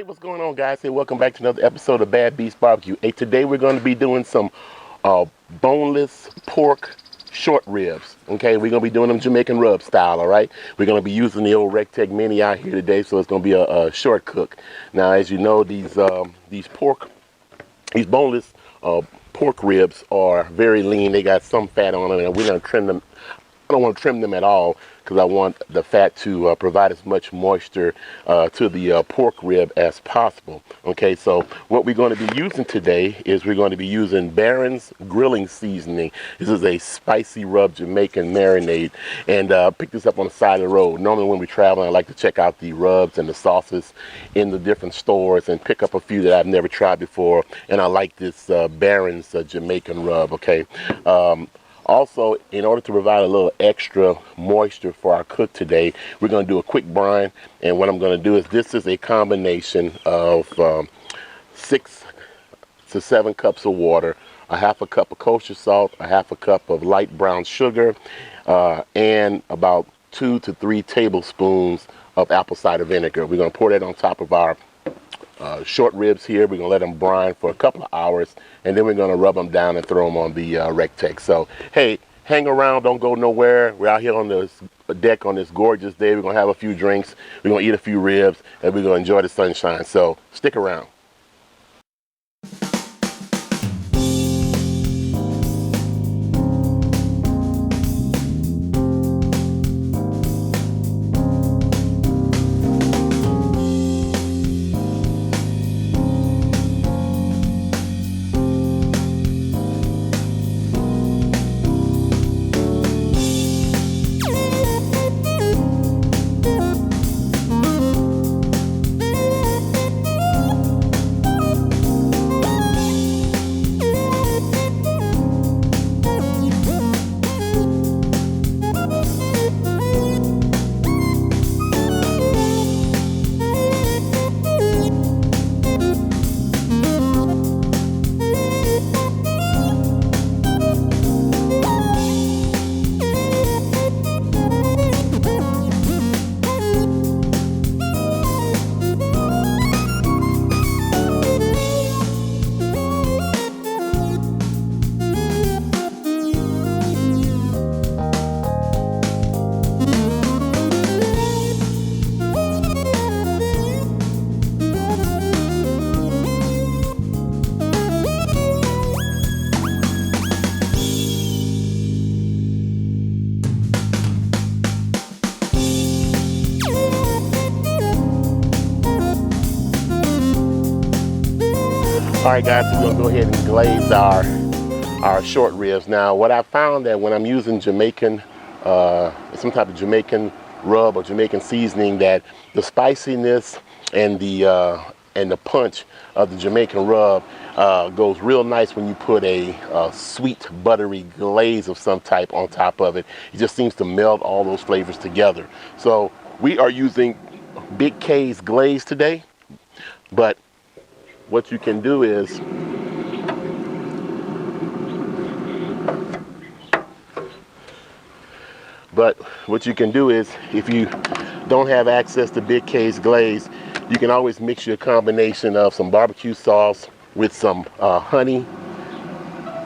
what's going on, guys? Hey, welcome back to another episode of Bad Beast Barbecue. Hey, today we're going to be doing some boneless pork short ribs. Okay, we're going to be doing them Jamaican rub style, all right? We're going to be using the old Rectech Mini out here today, so it's going to be a short cook. Now, as you know, these boneless pork ribs are very lean. They got some fat on them, and we're going to trim them. I don't want to trim them at all because I want the fat to provide as much moisture to the pork rib as possible. Okay, so what we're going to be using today is we're going to be using Barron's grilling seasoning. This is a spicy rub Jamaican marinade, and pick this up on the side of the road. Normally when we travel, I like to check out the rubs and the sauces in the different stores and pick up a few that I've never tried before, and I like this Barron's Jamaican rub. Okay. Also, in order to provide a little extra moisture for our cook today, we're going to do a quick brine. And what I'm going to do is, this is a combination of 6 to 7 cups of water, a half a cup of kosher salt, a half a cup of light brown sugar, and about 2 to 3 tablespoons of apple cider vinegar. We're going to pour that on top of our short ribs here. We're gonna let them brine for a couple of hours, and then we're gonna rub them down and throw them on the Rectech. So hey, hang around, don't go nowhere. We're out here on this deck on this gorgeous day. We're gonna have a few drinks, we're gonna eat a few ribs, and we're gonna enjoy the sunshine. So stick around. All right, guys, so we're gonna go ahead and glaze our short ribs. Now, what I found that when I'm using Jamaican, some type of Jamaican rub or Jamaican seasoning, that the spiciness and the punch of the Jamaican rub goes real nice when you put a sweet, buttery glaze of some type on top of it. It just seems to meld all those flavors together. So we are using Big K's glaze today, but what you can do is if you don't have access to Big K's glaze, you can always mix your combination of some barbecue sauce with some honey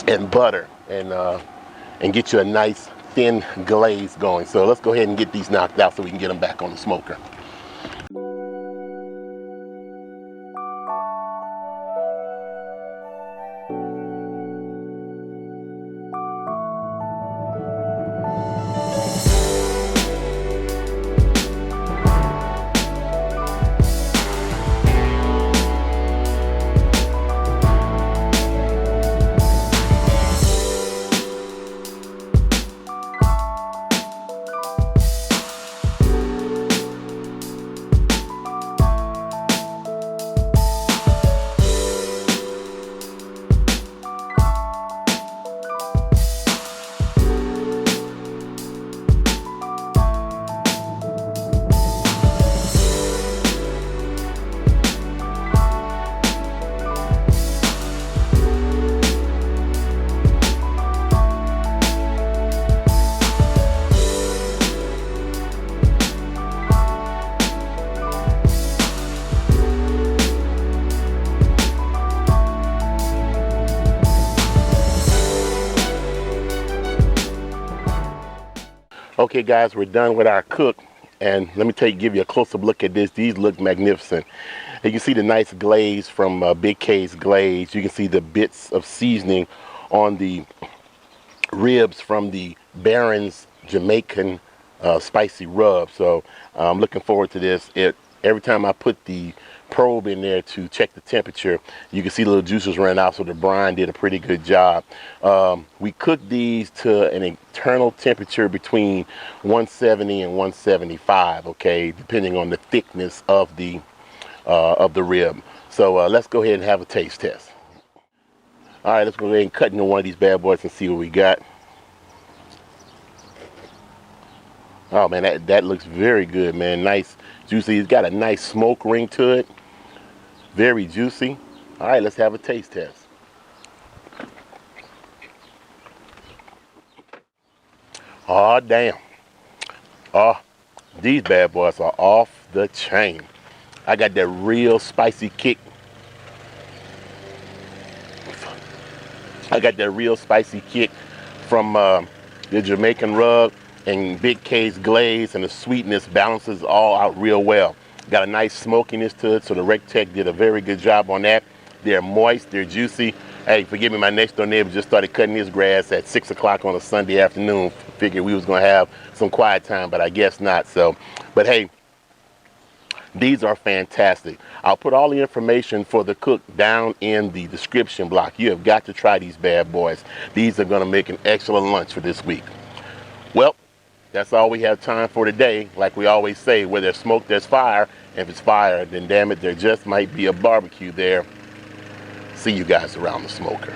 and butter, and get you a nice thin glaze going. So let's go ahead and get these knocked out so we can get them back on the smoker. Okay guys, we're done with our cook, and let me give you a closer look at this. These look magnificent. You can see the nice glaze from Big K's Glaze. You can see the bits of seasoning on the ribs from the Baron's Jamaican spicy rub. So I'm looking forward to this. Every time I put the probe in there to check the temperature, you can see little juices running out, so the brine did a pretty good job. We cooked these to an internal temperature between 170 and 175, okay, depending on the thickness of the rib. So let's go ahead and have a taste test. All right, let's go ahead and cut into one of these bad boys and see what we got. Oh man, that looks very good, man. Nice, juicy. It's got a nice smoke ring to it. Very juicy. All right, let's have a taste test. Oh damn. Oh, these bad boys are off the chain. I got that real spicy kick. I got that real spicy kick from the Jamaican rub, and Big K's Glaze, and the sweetness balances all out real well. Got a nice smokiness to it, so the Rectech did a very good job on that. They're moist, they're juicy. Hey, forgive me, my next door neighbor just started cutting his grass at 6 o'clock on a Sunday afternoon. Figured we was gonna have some quiet time, but I guess not. So, but hey, these are fantastic. I'll put all the information for the cook down in the description block. You have got to try these bad boys. These are gonna make an excellent lunch for this week. Well, that's all we have time for today. Like we always say, where there's smoke, there's fire. If it's fire, then damn it, there just might be a barbecue there. See you guys around the smoker.